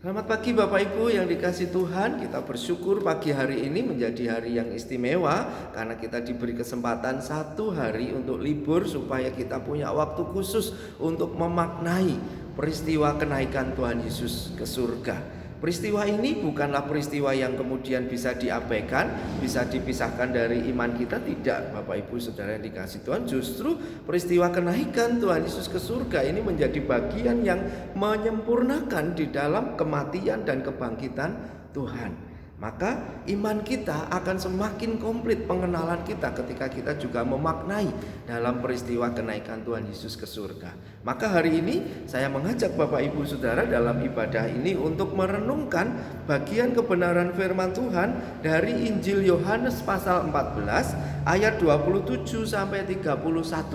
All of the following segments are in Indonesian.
Selamat pagi Bapak Ibu yang dikasih Tuhan. Kita bersyukur pagi hari ini menjadi hari yang istimewa karena kita diberi kesempatan satu hari untuk libur supaya kita punya waktu khusus untuk memaknai peristiwa kenaikan Tuhan Yesus ke surga. Peristiwa ini bukanlah peristiwa yang kemudian bisa diabaikan, bisa dipisahkan dari iman kita. Tidak, Bapak Ibu Saudara yang dikasih Tuhan. Justru peristiwa kenaikan Tuhan Yesus ke surga ini menjadi bagian yang menyempurnakan di dalam kematian dan kebangkitan Tuhan. Maka iman kita akan semakin komplit, pengenalan kita ketika kita juga memaknai dalam peristiwa kenaikan Tuhan Yesus ke surga. Maka hari ini saya mengajak Bapak Ibu Saudara dalam ibadah ini untuk merenungkan bagian kebenaran firman Tuhan dari Injil Yohanes pasal 14 ayat 27 sampai 31.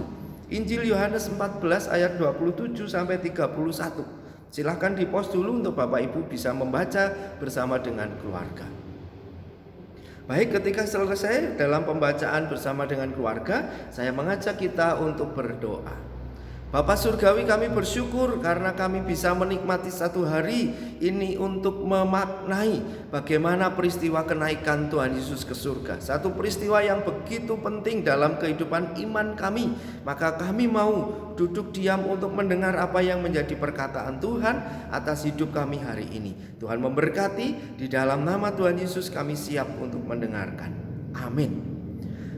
Injil Yohanes 14 ayat 27 sampai 31. Silahkan di-pause dulu untuk Bapak Ibu bisa membaca bersama dengan keluarga. Baik, ketika selesai dalam pembacaan bersama dengan keluarga, saya mengajak kita untuk berdoa. Bapa Surgawi, kami bersyukur karena kami bisa menikmati satu hari ini untuk memaknai bagaimana peristiwa kenaikan Tuhan Yesus ke surga. Satu peristiwa yang begitu penting dalam kehidupan iman kami. Maka kami mau duduk diam untuk mendengar apa yang menjadi perkataan Tuhan atas hidup kami hari ini. Tuhan memberkati, di dalam nama Tuhan Yesus kami siap untuk mendengarkan. Amin.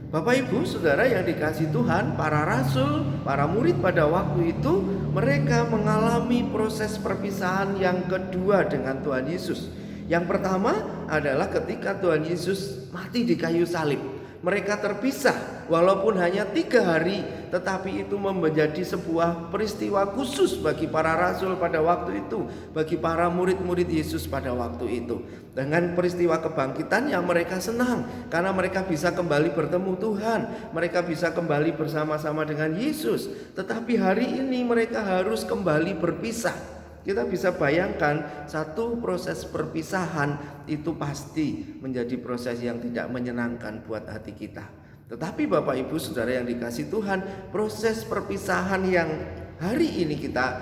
Bapak Ibu Saudara yang dikasih Tuhan, para rasul, para murid pada waktu itu mereka mengalami proses perpisahan yang kedua dengan Tuhan Yesus. Yang pertama adalah ketika Tuhan Yesus mati di kayu salib. Mereka terpisah walaupun hanya 3 hari, tetapi itu menjadi sebuah peristiwa khusus bagi para rasul pada waktu itu, bagi para murid-murid Yesus pada waktu itu. Dengan peristiwa kebangkitan yang mereka senang karena mereka bisa kembali bertemu Tuhan, mereka bisa kembali bersama-sama dengan Yesus. Tetapi hari ini mereka harus kembali berpisah. Kita bisa bayangkan satu proses perpisahan itu pasti menjadi proses yang tidak menyenangkan buat hati kita. Tetapi Bapak Ibu Saudara yang dikasih Tuhan, proses perpisahan yang hari ini kita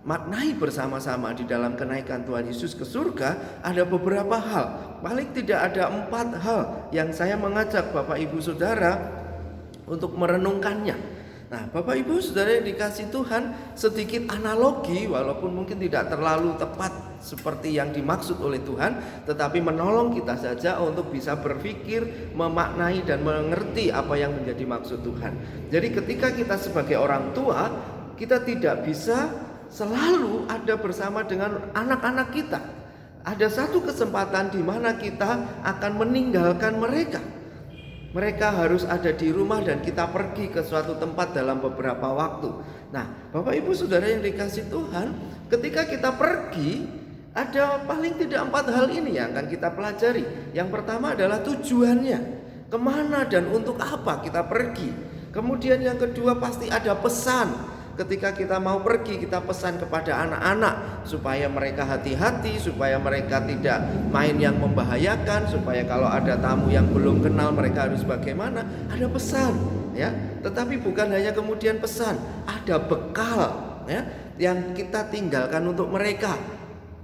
maknai bersama-sama di dalam kenaikan Tuhan Yesus ke surga, ada beberapa hal. Paling tidak ada 4 hal yang saya mengajak Bapak Ibu Saudara untuk merenungkannya. Nah, Bapak Ibu Saudara yang dikasih Tuhan, sedikit analogi walaupun mungkin tidak terlalu tepat seperti yang dimaksud oleh Tuhan, tetapi menolong kita saja untuk bisa berpikir, memaknai dan mengerti apa yang menjadi maksud Tuhan. Jadi ketika kita sebagai orang tua, kita tidak bisa selalu ada bersama dengan anak-anak kita. Ada satu kesempatan di mana kita akan meninggalkan mereka. Mereka harus ada di rumah dan kita pergi ke suatu tempat dalam beberapa waktu. Nah, Bapak Ibu Saudara yang dikasih Tuhan, ketika kita pergi, ada paling tidak 4 hal ini yang akan kita pelajari. Yang pertama adalah tujuannya, kemana dan untuk apa kita pergi. Kemudian yang kedua pasti ada pesan. Ketika kita mau pergi, kita pesan kepada anak-anak supaya mereka hati-hati, supaya mereka tidak main yang membahayakan, supaya kalau ada tamu yang belum kenal mereka harus bagaimana. Ada pesan, ya. Tetapi bukan hanya kemudian pesan, ada bekal, ya, yang kita tinggalkan untuk mereka.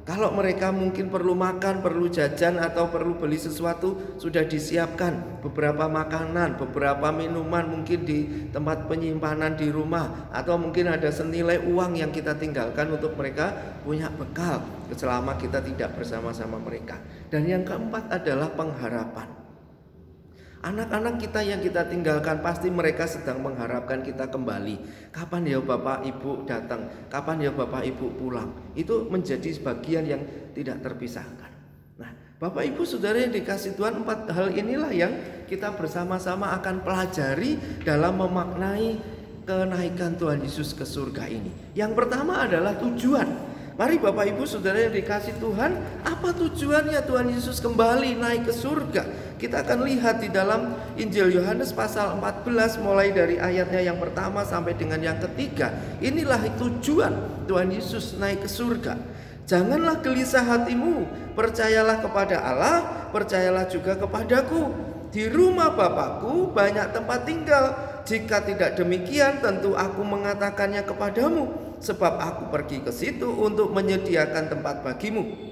Kalau mereka mungkin perlu makan, perlu jajan atau perlu beli sesuatu, sudah disiapkan beberapa makanan, beberapa minuman mungkin di tempat penyimpanan di rumah, atau mungkin ada senilai uang yang kita tinggalkan untuk mereka punya bekal selama kita tidak bersama-sama mereka. Dan yang keempat adalah pengharapan. Anak-anak kita yang kita tinggalkan pasti mereka sedang mengharapkan kita kembali. Kapan ya Bapak Ibu datang? Kapan ya Bapak Ibu pulang? Itu menjadi sebagian yang tidak terpisahkan. Nah, Bapak Ibu Saudara yang dikasih Tuhan, 4 hal inilah yang kita bersama-sama akan pelajari dalam memaknai kenaikan Tuhan Yesus ke surga ini. Yang pertama adalah tujuan. Mari Bapak Ibu Saudara yang dikasih Tuhan, apa tujuannya Tuhan Yesus kembali naik ke surga? Kita akan lihat di dalam Injil Yohanes pasal 14 mulai dari ayatnya yang pertama sampai dengan yang ketiga. Inilah tujuan Tuhan Yesus naik ke surga. Janganlah gelisah hatimu, percayalah kepada Allah, percayalah juga kepadaku. Di rumah Bapakku banyak tempat tinggal. Jika tidak demikian, tentu aku mengatakannya kepadamu. sebab aku pergi ke situ untuk menyediakan tempat bagimu.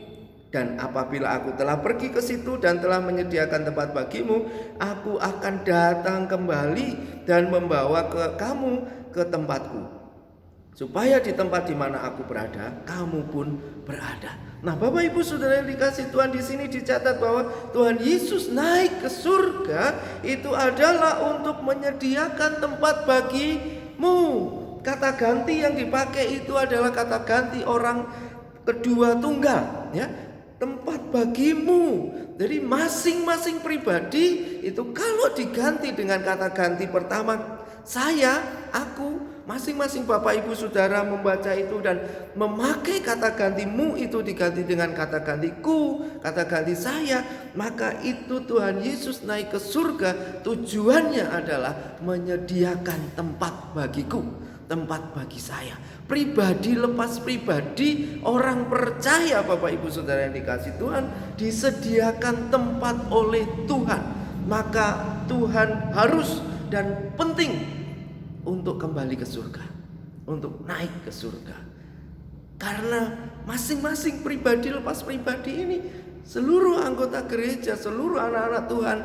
Dan apabila aku telah pergi ke situ dan telah menyediakan tempat bagimu, aku akan datang kembali dan membawa kamu ke tempatku, supaya di tempat di mana aku berada, kamu pun berada. Nah, Bapak Ibu Saudara yang dikasih Tuhan, di sini dicatat bahwa Tuhan Yesus naik ke surga itu adalah untuk menyediakan tempat bagimu. Kata ganti yang dipakai itu adalah kata ganti orang kedua tunggal, ya. Tempat bagimu. Jadi masing-masing pribadi itu kalau diganti dengan kata ganti pertama saya, aku, masing-masing Bapak Ibu Saudara membaca itu dan memakai kata gantimu itu diganti dengan kata gantiku, kata ganti saya, maka itu Tuhan Yesus naik ke surga tujuannya adalah menyediakan tempat bagiku, tempat bagi saya. Pribadi lepas pribadi, orang percaya Bapak Ibu Saudara yang dikasih Tuhan, disediakan tempat oleh Tuhan. Maka Tuhan harus dan penting untuk kembali ke surga, untuk naik ke surga. Karena masing-masing pribadi lepas pribadi ini, seluruh anggota gereja, seluruh anak-anak Tuhan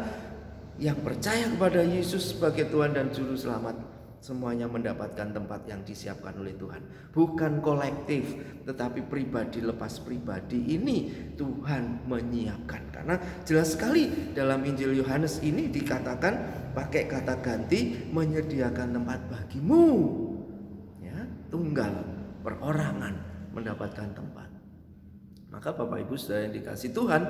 yang percaya kepada Yesus sebagai Tuhan dan Juru Selamat, semuanya mendapatkan tempat yang disiapkan oleh Tuhan. Bukan kolektif, tetapi pribadi lepas pribadi ini Tuhan menyiapkan. Karena jelas sekali dalam Injil Yohanes ini dikatakan pakai kata ganti menyediakan tempat bagimu. Ya, tunggal, perorangan mendapatkan tempat. Maka Bapak Ibu Saudara yang dikasih Tuhan,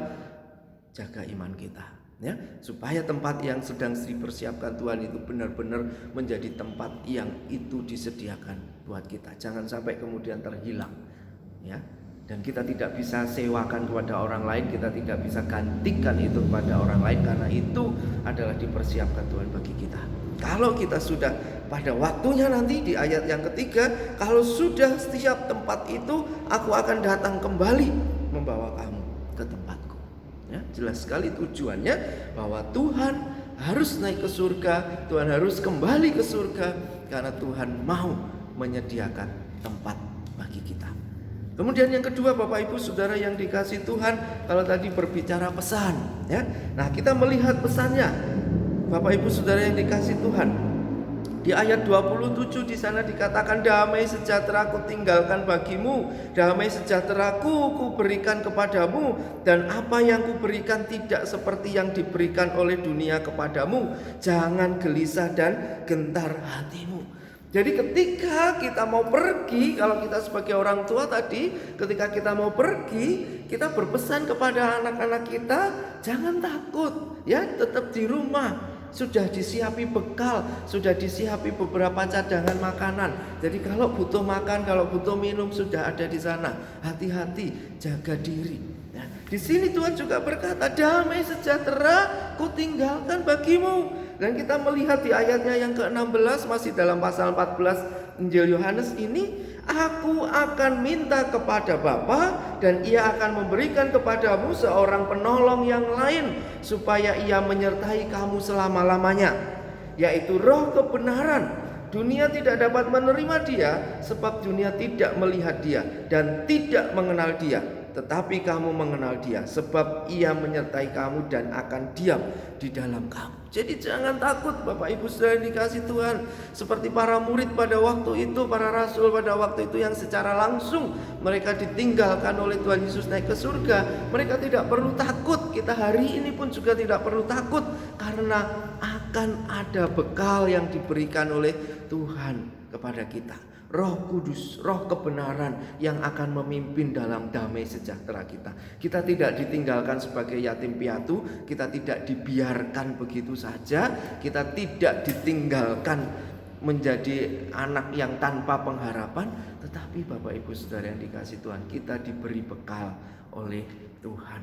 jaga iman kita, ya, supaya tempat yang sedang dipersiapkan Tuhan itu benar-benar menjadi tempat yang itu disediakan buat kita. Jangan sampai kemudian terhilang, ya. Dan kita tidak bisa sewakan kepada orang lain, kita tidak bisa gantikan itu kepada orang lain, karena itu adalah dipersiapkan Tuhan bagi kita. Kalau kita sudah pada waktunya nanti di ayat yang ketiga, kalau sudah setiap tempat itu, aku akan datang kembali membawa kamu ke tempatku. Ya, jelas sekali tujuannya bahwa Tuhan harus naik ke surga, Tuhan harus kembali ke surga, karena Tuhan mau menyediakan tempat bagi kita. Kemudian yang kedua Bapak Ibu Saudara yang dikasih Tuhan, kalau tadi berbicara pesan, ya. Nah, kita melihat pesannya Bapak Ibu Saudara yang dikasih Tuhan. Di ayat 27 di sana dikatakan, damai sejahtera ku tinggalkan bagimu, damai sejahteraku ku berikan kepadamu, dan apa yang ku berikan tidak seperti yang diberikan oleh dunia kepadamu. Jangan gelisah dan gentar hatimu. Jadi ketika kita mau pergi, kalau kita sebagai orang tua tadi, ketika kita mau pergi, kita berpesan kepada anak-anak kita, jangan takut, ya, tetap di rumah. Sudah disiapi bekal, sudah disiapi beberapa cadangan makanan. Jadi kalau butuh makan, kalau butuh minum sudah ada di sana. Hati-hati, jaga diri. Nah, di sini Tuhan juga berkata, damai sejahtera ku tinggalkan bagimu. Dan kita melihat di ayatnya yang ke-16 masih dalam pasal 14 Injil Yohanes ini, aku akan minta kepada Bapa dan ia akan memberikan kepadamu seorang penolong yang lain supaya ia menyertai kamu selama-lamanya, yaitu Roh kebenaran. Dunia tidak dapat menerima dia sebab dunia tidak melihat dia dan tidak mengenal dia. Tetapi kamu mengenal dia sebab ia menyertai kamu dan akan diam di dalam kamu. Jadi jangan takut Bapak Ibu Saudara dikasih Tuhan. Seperti para murid pada waktu itu, para rasul pada waktu itu yang secara langsung mereka ditinggalkan oleh Tuhan Yesus naik ke surga. Mereka tidak perlu takut. Kita hari ini pun juga tidak perlu takut, karena akan ada bekal yang diberikan oleh Tuhan kepada kita. Roh Kudus, Roh kebenaran yang akan memimpin dalam damai sejahtera kita. Kita tidak ditinggalkan sebagai yatim piatu, kita tidak dibiarkan begitu saja, kita tidak ditinggalkan menjadi anak yang tanpa pengharapan, tetapi Bapak Ibu Saudara yang dikasih Tuhan, kita diberi bekal oleh Tuhan.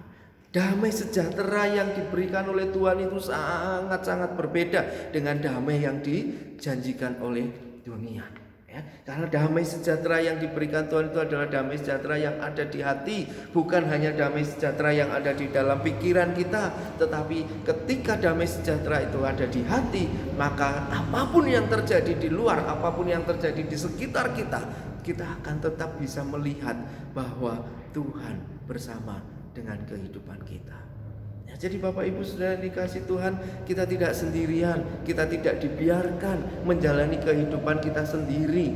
Damai sejahtera yang diberikan oleh Tuhan itu sangat-sangat berbeda dengan damai yang dijanjikan oleh dunia. Ya, karena damai sejahtera yang diberikan Tuhan itu adalah damai sejahtera yang ada di hati, bukan hanya damai sejahtera yang ada di dalam pikiran kita, tetapi ketika damai sejahtera itu ada di hati, maka apapun yang terjadi di luar, apapun yang terjadi di sekitar kita, kita akan tetap bisa melihat bahwa Tuhan bersama dengan kehidupan kita. Ya, jadi Bapak Ibu Saudara dikasih Tuhan, kita tidak sendirian, kita tidak dibiarkan menjalani kehidupan kita sendiri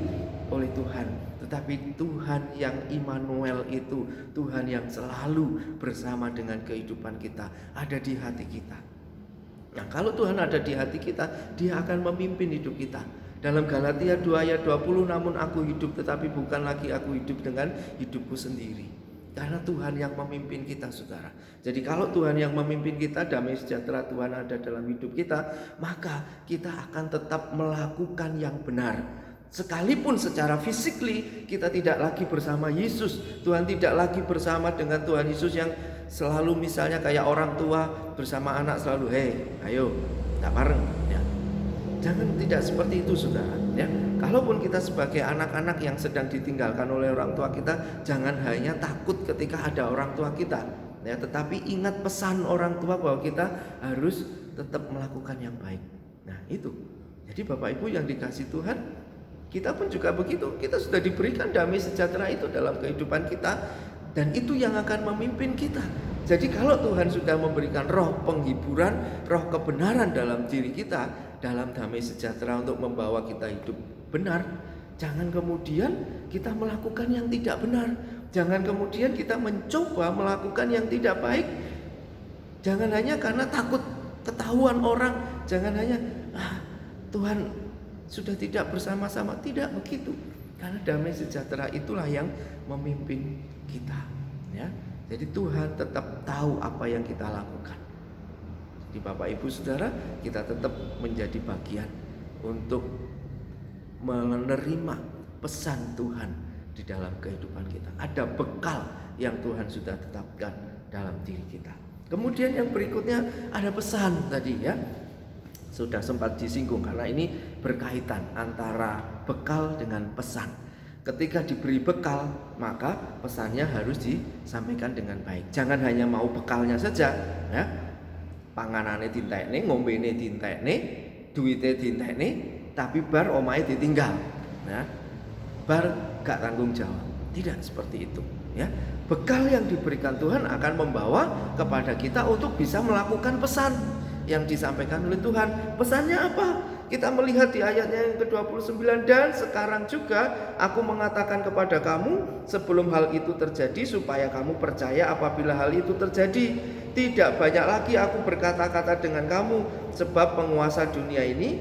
oleh Tuhan, tetapi Tuhan yang Immanuel itu, Tuhan yang selalu bersama dengan kehidupan kita, ada di hati kita. Nah, kalau Tuhan ada di hati kita, Dia akan memimpin hidup kita. Dalam Galatia 2 ayat 20, namun aku hidup, tetapi bukan lagi aku hidup dengan hidupku sendiri. Karena Tuhan yang memimpin kita, saudara. Jadi kalau Tuhan yang memimpin kita, damai sejahtera Tuhan ada dalam hidup kita, maka kita akan tetap melakukan yang benar. Sekalipun secara physically kita tidak lagi bersama Yesus, Tuhan tidak lagi bersama dengan Tuhan Yesus yang selalu misalnya kayak orang tua bersama anak selalu, hei ayo tak bareng ya. Jangan tidak seperti itu, saudara ya. Kalaupun kita sebagai anak-anak yang sedang ditinggalkan oleh orang tua kita, jangan hanya takut ketika ada orang tua kita ya, tetapi ingat pesan orang tua bahwa kita harus tetap melakukan yang baik. Nah itu. Jadi Bapak Ibu yang dikasih Tuhan, kita pun juga begitu. Kita sudah diberikan damai sejahtera itu dalam kehidupan kita, dan itu yang akan memimpin kita. Jadi kalau Tuhan sudah memberikan roh penghiburan, roh kebenaran dalam diri kita, dalam damai sejahtera untuk membawa kita hidup benar, jangan kemudian kita melakukan yang tidak benar. Jangan kemudian kita mencoba melakukan yang tidak baik. Jangan hanya karena takut ketahuan orang. Jangan hanya Tuhan sudah tidak bersama-sama. Tidak begitu. Karena damai sejahtera itulah yang memimpin kita ya. Jadi Tuhan tetap tahu apa yang kita lakukan. Jadi Bapak Ibu Saudara, kita tetap menjadi bagian untuk menerima pesan Tuhan di dalam kehidupan kita. Ada bekal yang Tuhan sudah tetapkan dalam diri kita. Kemudian yang berikutnya ada pesan tadi ya. Sudah sempat disinggung karena ini berkaitan antara bekal dengan pesan. Ketika diberi bekal, maka pesannya harus disampaikan dengan baik. Jangan hanya mau bekalnya saja ya. Panganane dintekne, ngombene dintekne, duite dintekne, tapi bar omahe ditinggal. Nah, bar gak tanggung jawab. Tidak seperti itu ya. Bekal yang diberikan Tuhan akan membawa kepada kita untuk bisa melakukan pesan yang disampaikan oleh Tuhan. Pesannya apa? Kita melihat di ayatnya yang ke-29, dan sekarang juga aku mengatakan kepada kamu sebelum hal itu terjadi, supaya kamu percaya apabila hal itu terjadi. Tidak banyak lagi aku berkata-kata dengan kamu, sebab penguasa dunia ini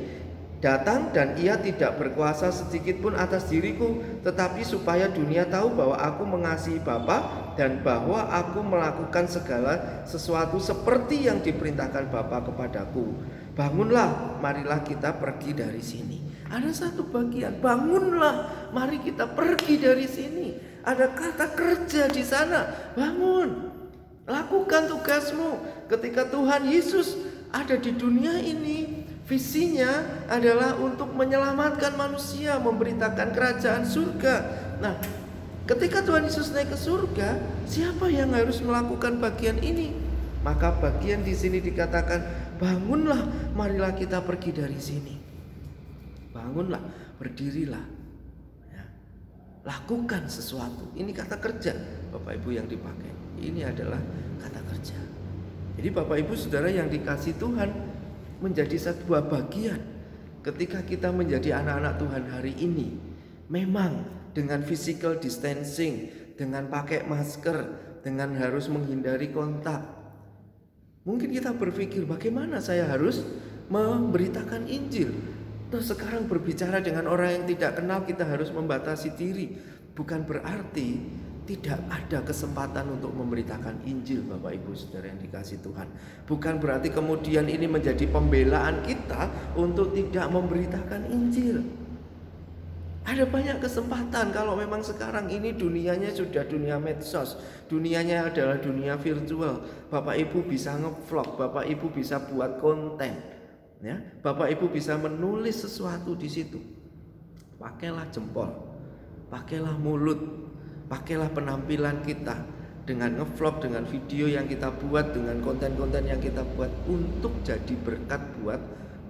datang dan ia tidak berkuasa sedikit pun atas diriku, tetapi supaya dunia tahu bahwa aku mengasihi Bapa dan bahwa aku melakukan segala sesuatu seperti yang diperintahkan Bapa kepadaku. Bangunlah, marilah kita pergi dari sini. Ada satu bagian, bangunlah, mari kita pergi dari sini. Ada kata kerja di sana. Bangun, lakukan tugasmu. Ketika Tuhan Yesus ada di dunia ini, visinya adalah untuk menyelamatkan manusia, memberitakan kerajaan surga. Nah, ketika Tuhan Yesus naik ke surga, siapa yang harus melakukan bagian ini? Maka bagian di sini dikatakan, bangunlah, marilah kita pergi dari sini. Bangunlah, berdirilah ya. Lakukan sesuatu. Ini kata kerja Bapak Ibu yang dipakai. Ini adalah kata kerja. Jadi Bapak Ibu Saudara yang dikasih Tuhan, menjadi sebuah bagian ketika kita menjadi anak-anak Tuhan hari ini. Memang dengan physical distancing, dengan pakai masker, dengan harus menghindari kontak. Mungkin kita berpikir, bagaimana saya harus memberitakan Injil? Terus sekarang berbicara dengan orang yang tidak kenal, kita harus membatasi diri. Bukan berarti tidak ada kesempatan untuk memberitakan Injil, Bapak Ibu Saudara yang dikasih Tuhan. Bukan berarti kemudian ini menjadi pembelaan kita untuk tidak memberitakan Injil. Ada banyak kesempatan kalau memang sekarang ini dunianya sudah dunia medsos, dunianya adalah dunia virtual. Bapak Ibu bisa nge-vlog, Bapak Ibu bisa buat konten, ya. Bapak Ibu bisa menulis sesuatu di situ. Pakailah jempol, pakailah mulut, pakailah penampilan kita dengan nge-vlog, dengan video yang kita buat, dengan konten-konten yang kita buat untuk jadi berkat buat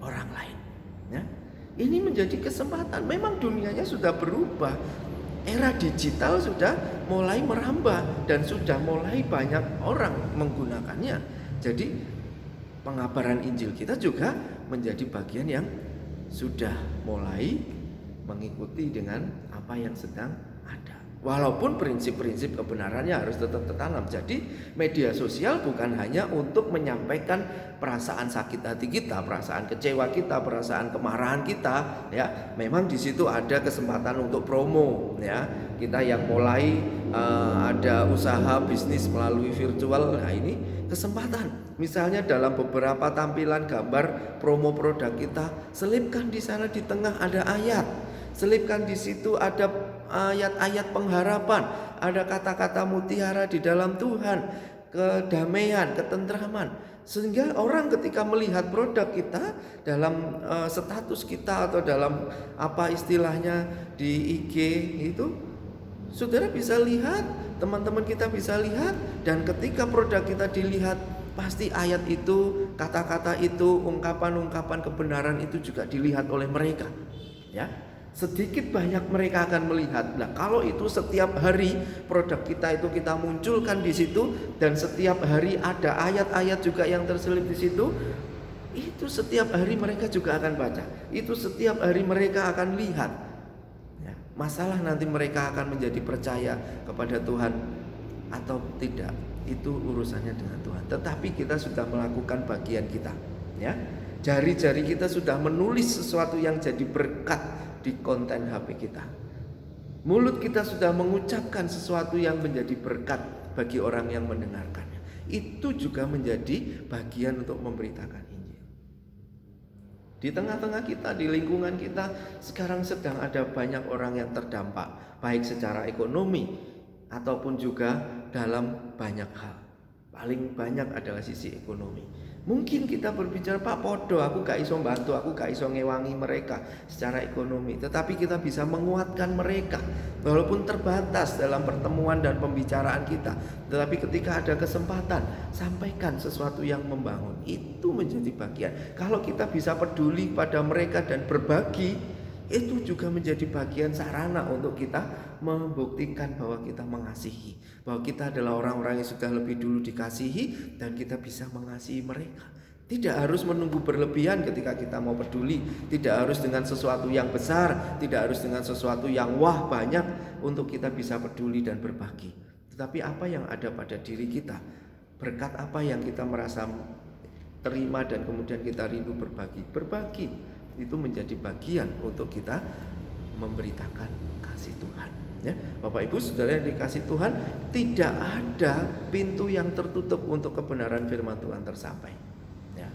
orang lain, ya. Ini menjadi kesempatan. Memang dunianya sudah berubah. era digital sudah mulai merambah dan sudah mulai banyak orang menggunakannya. Jadi pengabaran Injil kita juga menjadi bagian yang sudah mulai mengikuti dengan apa yang sedang ada. Walaupun prinsip-prinsip kebenarannya harus tetap tertanam. Jadi media sosial bukan hanya untuk menyampaikan perasaan sakit hati kita, perasaan kecewa kita, perasaan kemarahan kita, ya. Memang di situ ada kesempatan untuk promo, ya. Kita yang mulai ada usaha bisnis melalui virtual, nah ini kesempatan. Misalnya dalam beberapa tampilan gambar promo produk kita, selipkan di sana di tengah ada ayat. Selipkan di situ ada ayat-ayat pengharapan, ada kata-kata mutiara di dalam Tuhan, kedamaian, ketentraman. Sehingga orang ketika melihat produk kita dalam status kita atau dalam apa istilahnya di IG itu, saudara bisa lihat, teman-teman kita bisa lihat, dan ketika produk kita dilihat, pasti ayat itu, kata-kata itu, ungkapan-ungkapan kebenaran itu juga dilihat oleh mereka, ya. Sedikit banyak mereka akan melihat. Nah, kalau itu setiap hari produk kita itu kita munculkan di situ, dan setiap hari ada ayat-ayat juga yang terselip di situ, itu setiap hari mereka juga akan baca. Itu setiap hari mereka akan lihat. Ya, masalah nanti mereka akan menjadi percaya kepada Tuhan atau tidak, itu urusannya dengan Tuhan. Tetapi kita sudah melakukan bagian kita, ya. Jari-jari kita sudah menulis sesuatu yang jadi berkat di konten HP kita. Mulut kita sudah mengucapkan sesuatu yang menjadi berkat bagi orang yang mendengarkannya. Itu juga menjadi bagian untuk memberitakan Injil. Di tengah-tengah kita, di lingkungan kita, sekarang sedang ada banyak orang yang terdampak, baik secara ekonomi ataupun juga dalam banyak hal. Paling banyak adalah sisi ekonomi. Mungkin kita berbicara, Pak podo, aku gak iso bantu, aku gak iso ngewangi mereka secara ekonomi. Tetapi kita bisa menguatkan mereka, walaupun terbatas dalam pertemuan dan pembicaraan kita. Tetapi ketika ada kesempatan, sampaikan sesuatu yang membangun. Itu menjadi bagian. Kalau kita bisa peduli pada mereka dan berbagi, itu juga menjadi bagian sarana untuk kita membuktikan bahwa kita mengasihi, bahwa kita adalah orang-orang yang sudah lebih dulu dikasihi dan kita bisa mengasihi mereka. Tidak harus menunggu berlebihan ketika kita mau peduli, tidak harus dengan sesuatu yang besar, tidak harus dengan sesuatu yang wah banyak untuk kita bisa peduli dan berbagi. Tetapi apa yang ada pada diri kita, berkat apa yang kita merasa terima dan kemudian kita rindu berbagi. Itu menjadi bagian untuk kita memberitakan kasih Tuhan, ya. Bapak Ibu Saudara yang dikasih Tuhan, tidak ada pintu yang tertutup untuk kebenaran firman Tuhan tersampai, ya.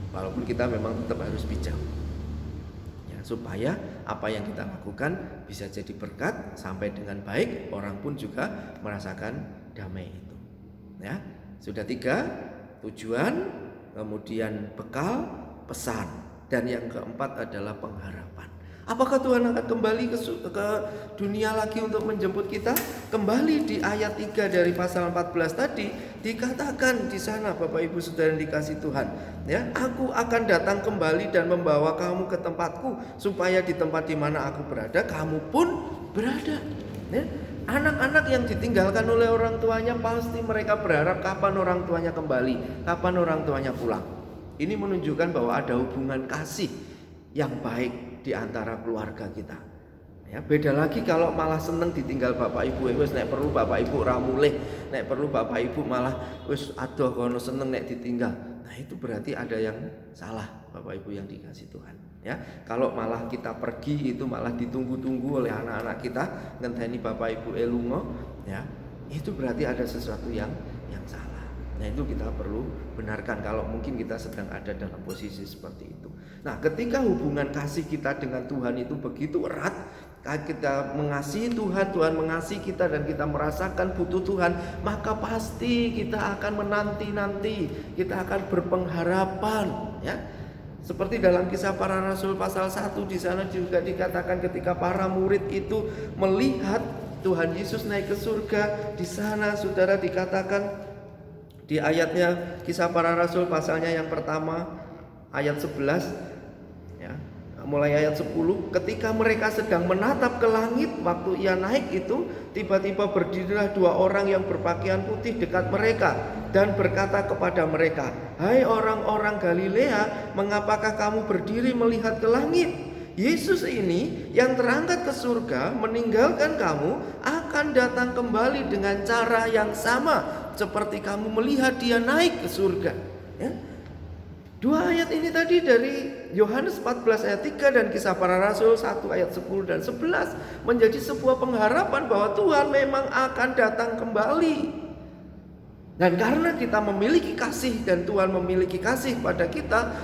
Walaupun kita memang tetap harus bijak, ya, supaya apa yang kita lakukan bisa jadi berkat sampai dengan baik, orang pun juga merasakan damai itu, ya. Sudah 3, tujuan, kemudian bekal, pesan. Dan yang keempat adalah pengharapan. Apakah Tuhan akan kembali ke dunia lagi untuk menjemput kita? Kembali di ayat 3 dari pasal 14 tadi dikatakan di sana, Bapak Ibu Saudara yang dikasih Tuhan, ya, aku akan datang kembali dan membawa kamu ke tempatku, supaya di tempat di mana aku berada kamu pun berada, ya. Anak-anak yang ditinggalkan oleh orang tuanya pasti mereka berharap kapan orang tuanya kembali, kapan orang tuanya pulang. Ini menunjukkan bahwa ada hubungan kasih yang baik di antara keluarga kita. Ya, beda lagi kalau malah seneng ditinggal bapak ibu, wis nek perlu bapak ibu ra mulih, nek perlu bapak ibu malah wis adoh kono seneng nek ditinggal. Nah, itu berarti ada yang salah, bapak ibu yang dikasih Tuhan. Ya, kalau malah kita pergi itu malah ditunggu-tunggu oleh anak-anak kita, ngenteni bapak ibu lunga, ya, itu berarti ada sesuatu yang salah. Nah, itu kita perlu benarkan kalau mungkin kita sedang ada dalam posisi seperti itu. Nah, ketika hubungan kasih kita dengan Tuhan itu begitu erat, kita mengasihi Tuhan, Tuhan mengasihi kita dan kita merasakan butuh Tuhan, maka pasti kita akan menanti-nanti, kita akan berpengharapan, ya. Seperti dalam Kisah Para Rasul pasal 1 di sana juga dikatakan ketika para murid itu melihat Tuhan Yesus naik ke surga, di sana saudara dikatakan di ayatnya Kisah Para Rasul pasalnya yang pertama ayat 11, ya, mulai ayat 10, ketika mereka sedang menatap ke langit waktu ia naik itu, tiba-tiba berdirilah dua orang yang berpakaian putih dekat mereka dan berkata kepada mereka, "Hai orang-orang Galilea, mengapakah kamu berdiri melihat ke langit? Yesus ini yang terangkat ke surga meninggalkan kamu akan datang kembali dengan cara yang sama seperti kamu melihat dia naik ke surga." Ya. Dua ayat ini tadi dari Yohanes 14 ayat 3 dan Kisah Para Rasul 1 ayat 10 dan 11 menjadi sebuah pengharapan bahwa Tuhan memang akan datang kembali. Dan karena kita memiliki kasih dan Tuhan memiliki kasih pada kita,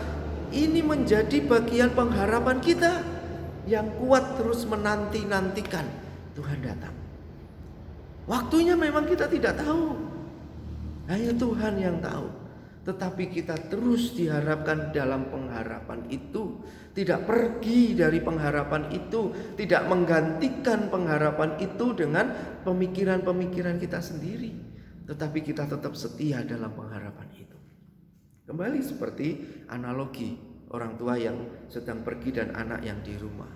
ini menjadi bagian pengharapan kita yang kuat terus menanti-nantikan Tuhan datang. Waktunya memang kita tidak tahu, hanya Tuhan yang tahu. Tetapi kita terus diharapkan dalam pengharapan itu, tidak pergi dari pengharapan itu, tidak menggantikan pengharapan itu dengan pemikiran-pemikiran kita sendiri, tetapi kita tetap setia dalam pengharapan itu. Kembali seperti analogi orang tua yang sedang pergi dan anak yang di rumah.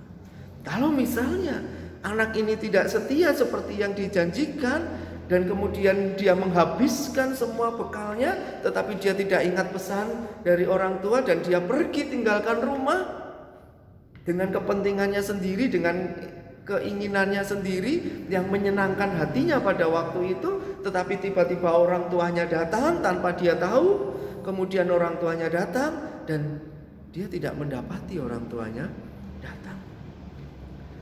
Kalau misalnya anak ini tidak setia seperti yang dijanjikan, dan kemudian dia menghabiskan semua bekalnya, tetapi dia tidak ingat pesan dari orang tua dan dia pergi tinggalkan rumah dengan kepentingannya sendiri, dengan keinginannya sendiri yang menyenangkan hatinya pada waktu itu, tetapi tiba-tiba orang tuanya datang tanpa dia tahu, kemudian orang tuanya datang dan dia tidak mendapati orang tuanya datang.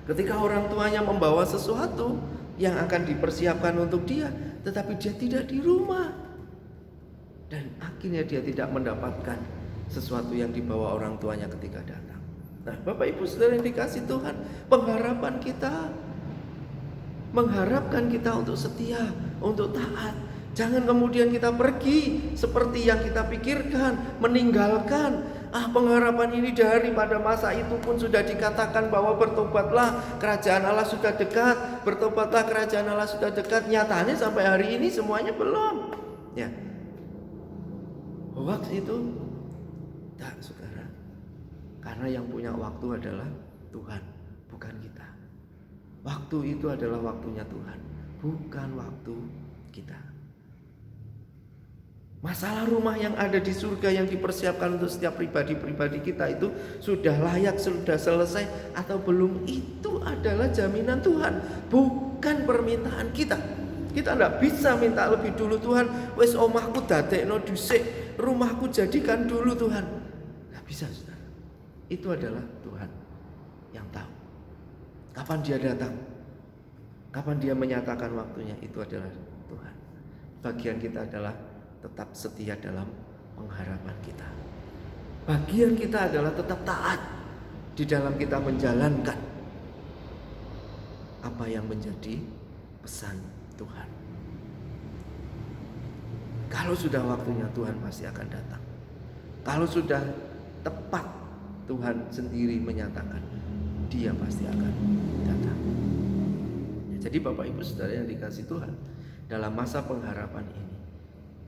Ketika orang tuanya membawa sesuatu yang akan dipersiapkan untuk dia, tetapi dia tidak di rumah, dan akhirnya dia tidak mendapatkan sesuatu yang dibawa orang tuanya ketika datang. Nah, Bapak Ibu Saudara yang dikasih Tuhan, pengharapan kita mengharapkan kita untuk setia, untuk taat. Jangan kemudian kita pergi seperti yang kita pikirkan, meninggalkan. Pengharapan ini daripada masa itu pun sudah dikatakan bahwa bertobatlah, kerajaan Allah sudah dekat. Bertobatlah, kerajaan Allah sudah dekat. Nyatanya sampai hari ini semuanya belum. Ya, hoax itu tak, saudara. Karena yang punya waktu adalah Tuhan, bukan kita. Waktu itu adalah waktunya Tuhan, bukan waktu kita. Masalah rumah yang ada di surga yang dipersiapkan untuk setiap pribadi-pribadi kita itu sudah layak, sudah selesai atau belum, itu adalah jaminan Tuhan, bukan permintaan kita. Kita tidak bisa minta lebih dulu, Tuhan wes omahku dadekno dhisik, rumahku jadikan dulu Tuhan. Tidak bisa, saudara. Itu adalah Tuhan yang tahu kapan dia datang, kapan dia menyatakan waktunya. Itu adalah Tuhan. Bagian kita adalah tetap setia dalam pengharapan kita. Bagian kita adalah tetap taat di dalam kita menjalankan apa yang menjadi pesan Tuhan. Kalau sudah waktunya, Tuhan pasti akan datang. Kalau sudah tepat, Tuhan sendiri menyatakan dia pasti akan datang. Jadi Bapak Ibu Saudara yang dikasih Tuhan, dalam masa pengharapan ini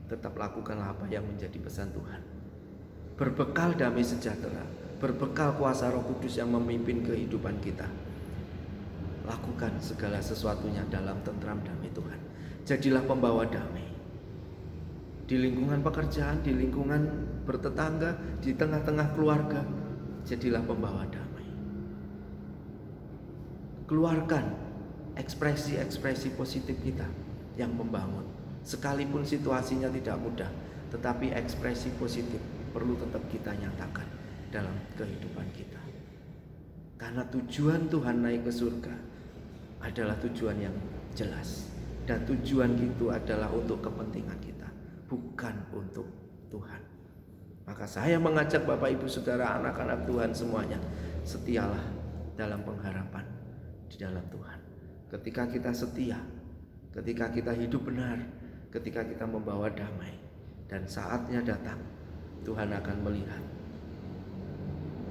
tetap lakukanlah apa yang menjadi pesan Tuhan. Berbekal damai sejahtera, berbekal kuasa Roh Kudus yang memimpin kehidupan kita, lakukan segala sesuatunya dalam tentram damai Tuhan. Jadilah pembawa damai di lingkungan pekerjaan, di lingkungan bertetangga, di tengah-tengah keluarga. Jadilah pembawa damai. Keluarkan ekspresi-ekspresi positif kita yang membangun. Sekalipun situasinya tidak mudah, tetapi ekspresi positif perlu tetap kita nyatakan dalam kehidupan kita. Karena tujuan Tuhan naik ke surga adalah tujuan yang jelas, dan tujuan itu adalah untuk kepentingan kita, bukan untuk Tuhan. Maka saya mengajak Bapak Ibu Saudara, anak-anak Tuhan semuanya, setialah dalam pengharapan di dalam Tuhan. Ketika kita setia, ketika kita hidup benar, ketika kita membawa damai, dan saatnya datang, Tuhan akan melihat.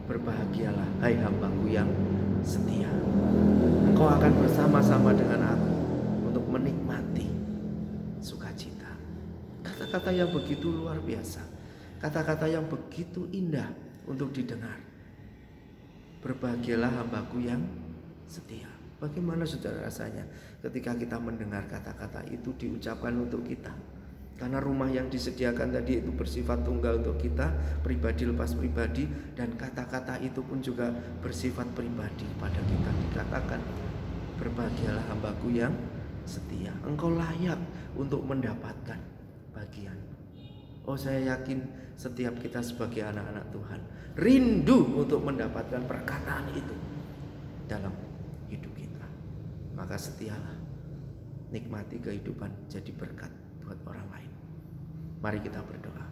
Berbahagialah hai hambaku yang setia, engkau akan bersama-sama dengan aku untuk menikmati sukacita. Kata-kata yang begitu luar biasa, kata-kata yang begitu indah untuk didengar. Berbahagialah hambaku yang setia. Bagaimana saudara rasanya ketika kita mendengar kata-kata itu diucapkan untuk kita? Karena rumah yang disediakan tadi itu bersifat tunggal untuk kita, pribadi lepas pribadi, dan kata-kata itu pun juga bersifat pribadi pada kita. Dikatakan, berbahagialah hambaku yang setia. Engkau layak untuk mendapatkan bagian. Oh, saya yakin setiap kita sebagai anak-anak Tuhan rindu untuk mendapatkan perkataan itu dalam hidup kita. Maka setialah, nikmati kehidupan jadi berkat buat orang lain. Mari kita berdoa.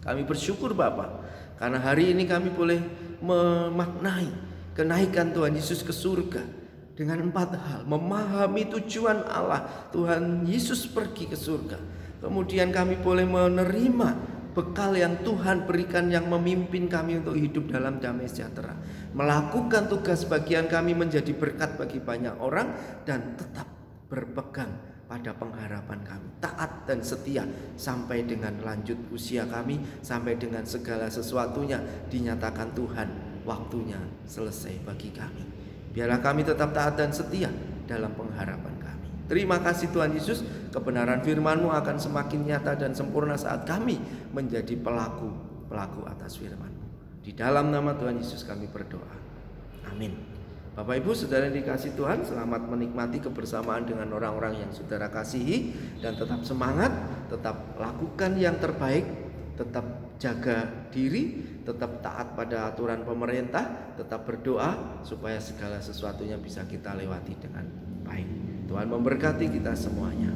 Kami bersyukur Bapa, karena hari ini kami boleh memaknai kenaikan Tuhan Yesus ke surga dengan 4 hal. Memahami tujuan Allah, Tuhan Yesus pergi ke surga. Kemudian kami boleh menerima bekal yang Tuhan berikan yang memimpin kami untuk hidup dalam damai sejahtera. Melakukan tugas bagian kami menjadi berkat bagi banyak orang dan tetap berpegang pada pengharapan kami. Taat dan setia sampai dengan lanjut usia kami, sampai dengan segala sesuatunya dinyatakan Tuhan waktunya selesai bagi kami. Biarlah kami tetap taat dan setia dalam pengharapan kami. Terima kasih Tuhan Yesus, kebenaran firman-Mu akan semakin nyata dan sempurna saat kami menjadi pelaku atas firman-Mu. Di dalam nama Tuhan Yesus kami berdoa. Amin. Bapak Ibu saudara yang dikasihi Tuhan, selamat menikmati kebersamaan dengan orang-orang yang saudara kasihi. Dan tetap semangat, tetap lakukan yang terbaik, tetap jaga diri, tetap taat pada aturan pemerintah, tetap berdoa supaya segala sesuatunya bisa kita lewati dengan baik. Tuhan memberkati kita semuanya.